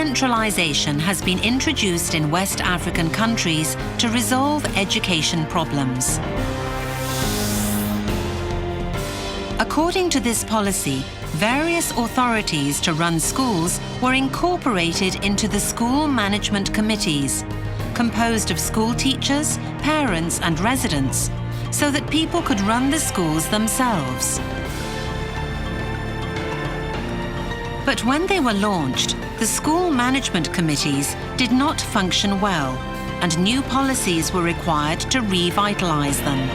decentralization has been introduced in West African countries to resolve education problems. According to this policy, various authorities to run schools were incorporated into the school management committees, composed of school teachers, parents and residents, so that people could run the schools themselves. But when they were launched, the school management committees did not function well, and new policies were required to revitalize them.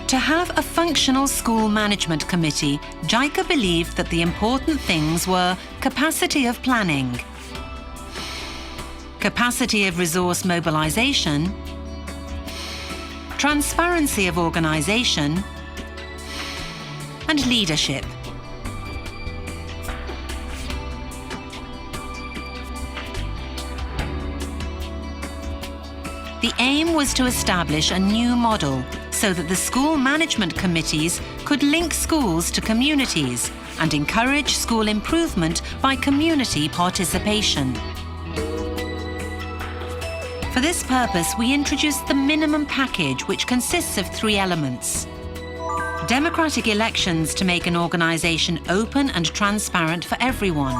To have a functional school management committee, JICA believed that the important things were capacity of planning, capacity of resource mobilization, transparency of organization, and leadership. The aim was to establish a new model so that the school management committees could link schools to communities and encourage school improvement by community participation. For this purpose, we introduced the minimum package, which consists of 3 elements: democratic elections to make an organization open and transparent for everyone,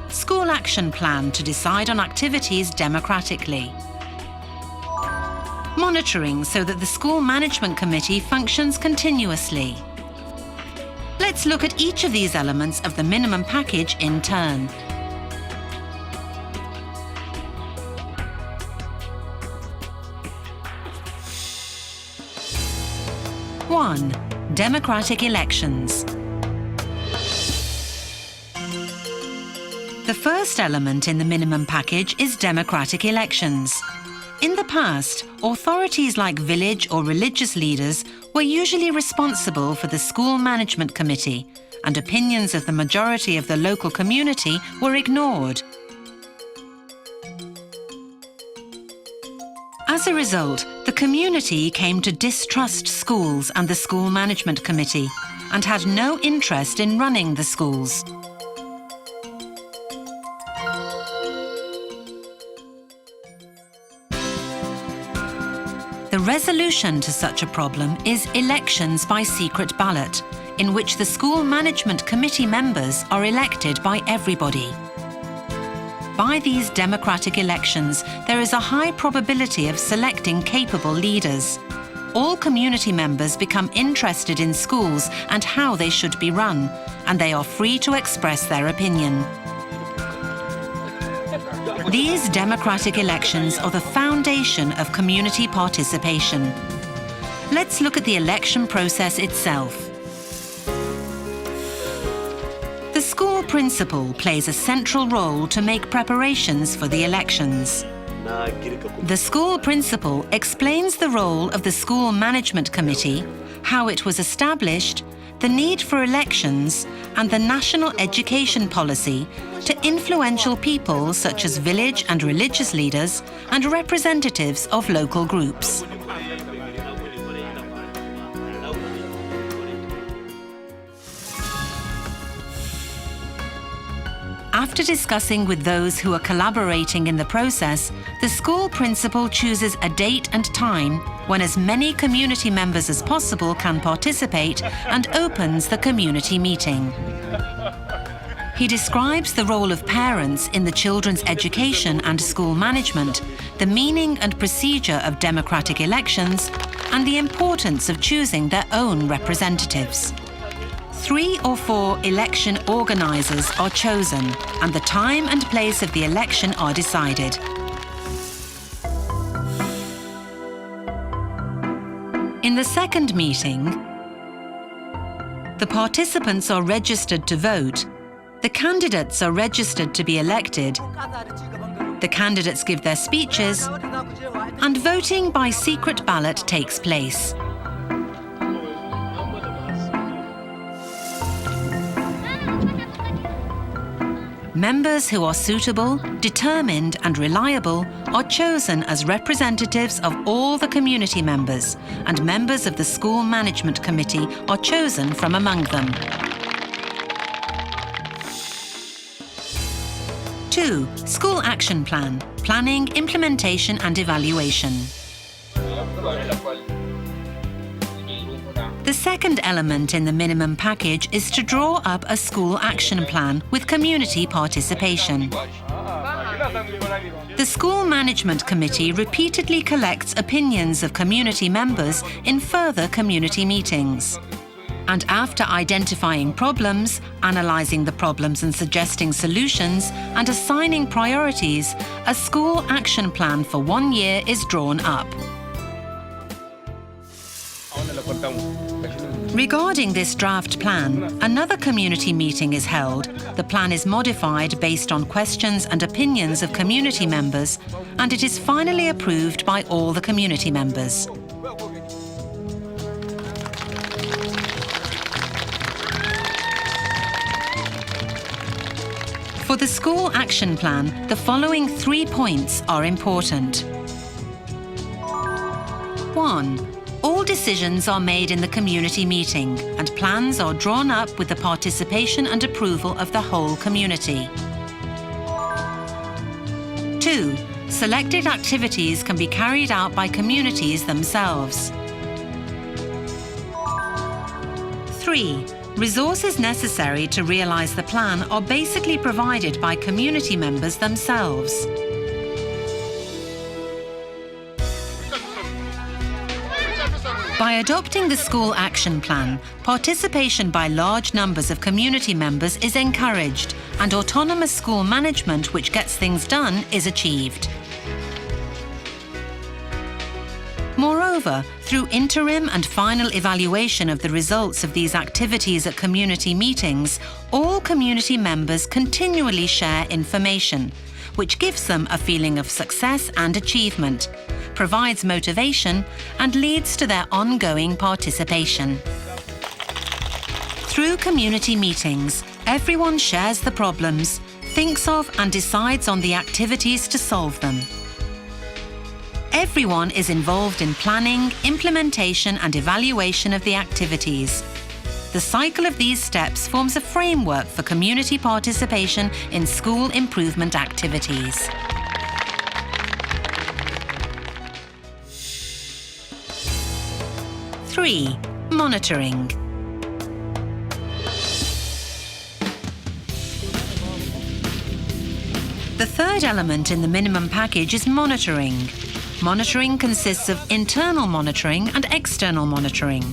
school action plan to decide on activities democratically, monitoring so that the school management committee functions continuously. Let's look at each of these elements of the minimum package in turn. One, democratic elections. The first element in the minimum package is democratic elections. In the past, authorities like village or religious leaders were usually responsible for the school management committee, and opinions of the majority of the local community were ignored. As a result, the community came to distrust schools and the school management committee, and had no interest in running the schools. The resolution to such a problem is elections by secret ballot, in which the school management committee members are elected by everybody. By these democratic elections, there is a high probability of selecting capable leaders. All community members become interested in schools and how they should be run, and they are free to express their opinion. These democratic elections are the foundation of community participation. Let's look at the election process itself. The school principal plays a central role to make preparations for the elections. The school principal explains the role of the school management committee, how it was established, the need for elections, and the national education policy to influential people such as village and religious leaders and representatives of local groups. After discussing with those who are collaborating in the process, the school principal chooses a date and time when as many community members as possible can participate and opens the community meeting. He describes the role of parents in the children's education and school management, the meaning and procedure of democratic elections, and the importance of choosing their own representatives. 3 or 4 election organizers are chosen, and the time and place of the election are decided. In the second meeting, the participants are registered to vote, the candidates are registered to be elected, the candidates give their speeches, and voting by secret ballot takes place. Members who are suitable, determined and reliable are chosen as representatives of all the community members, and members of the School Management Committee are chosen from among them. 2. School Action Plan: Planning, Implementation and Evaluation. The second element in the minimum package is to draw up a school action plan with community participation. The School Management Committee repeatedly collects opinions of community members in further community meetings. And after identifying problems, analysing the problems and suggesting solutions, and assigning priorities, a school action plan for 1 year is drawn up. Regarding this draft plan, another community meeting is held. The plan is modified based on questions and opinions of community members, and it is finally approved by all the community members. For the school action plan, the following 3 points are important. 1. All decisions are made in the community meeting, and plans are drawn up with the participation and approval of the whole community. 2. Selected activities can be carried out by communities themselves. 3. Resources necessary to realise the plan are basically provided by community members themselves. By adopting the school action plan, participation by large numbers of community members is encouraged, and autonomous school management which gets things done is achieved. Moreover, through interim and final evaluation of the results of these activities at community meetings, all community members continually share information, which gives them a feeling of success and achievement, provides motivation, and leads to their ongoing participation. Through community meetings, everyone shares the problems, thinks of and decides on the activities to solve them. Everyone is involved in planning, implementation and evaluation of the activities. The cycle of these steps forms a framework for community participation in school improvement activities. Three, monitoring. The third element in the minimum package is monitoring. Monitoring consists of internal monitoring and external monitoring.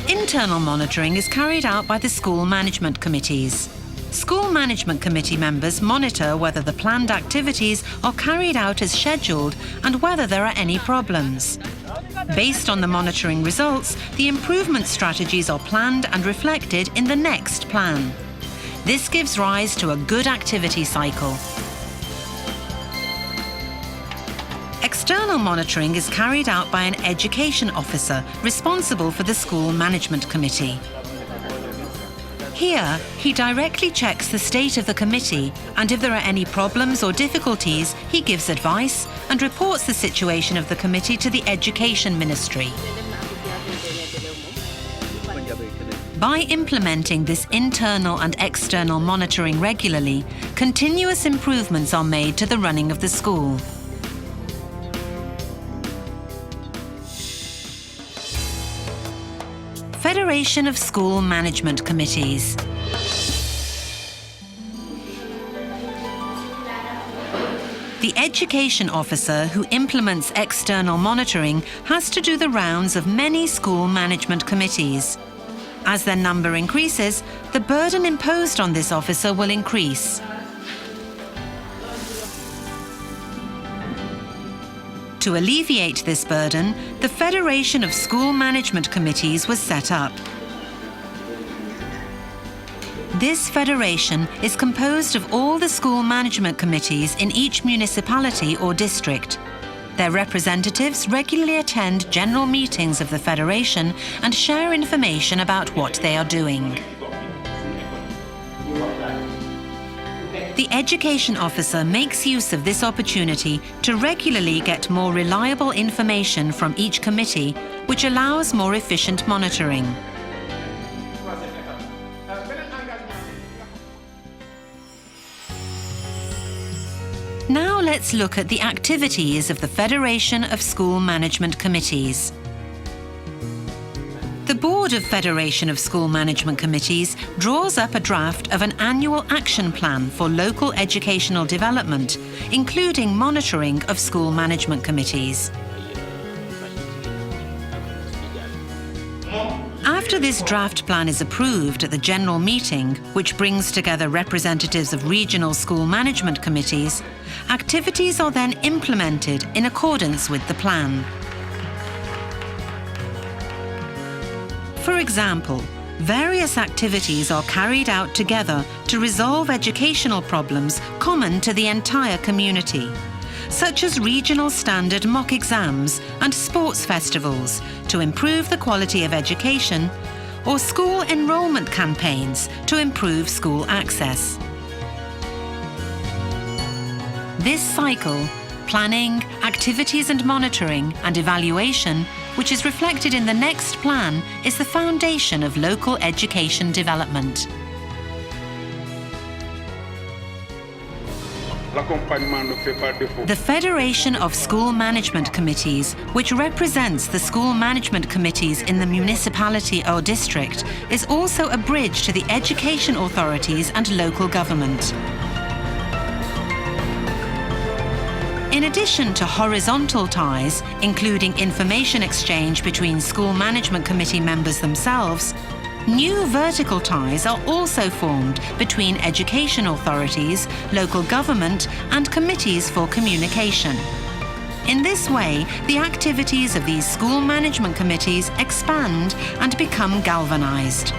Internal monitoring is carried out by the school management committees. School management committee members monitor whether the planned activities are carried out as scheduled and whether there are any problems. Based on the monitoring results, the improvement strategies are planned and reflected in the next plan. This gives rise to a good activity cycle. External monitoring is carried out by an education officer responsible for the school management committee. Here, he directly checks the state of the committee, and if there are any problems or difficulties, he gives advice and reports the situation of the committee to the Education Ministry. By implementing this internal and external monitoring regularly, continuous improvements are made to the running of the school. Federation of School Management Committees. The education officer who implements external monitoring has to do the rounds of many school management committees. As their number increases, the burden imposed on this officer will increase. To alleviate this burden, the Federation of School Management Committees was set up. This federation is composed of all the school management committees in each municipality or district. Their representatives regularly attend general meetings of the federation and share information about what they are doing. The education officer makes use of this opportunity to regularly get more reliable information from each committee, which allows more efficient monitoring. Now let's look at the activities of the Federation of School Management Committees. The Board of Federation of School Management Committees draws up a draft of an annual action plan for local educational development, including monitoring of school management committees. After this draft plan is approved at the General Meeting, which brings together representatives of regional school management committees, activities are then implemented in accordance with the plan. For example, various activities are carried out together to resolve educational problems common to the entire community, such as regional standard mock exams and sports festivals to improve the quality of education, or school enrollment campaigns to improve school access. This cycle, planning, activities and monitoring, and evaluation, which is reflected in the next plan, is the foundation of local education development. The Federation of School Management Committees, which represents the school management committees in the municipality or district, is also a bridge to the education authorities and local government. In addition to horizontal ties, including information exchange between school management committee members themselves, new vertical ties are also formed between education authorities, local government, and committees for communication. In this way, the activities of these school management committees expand and become galvanized.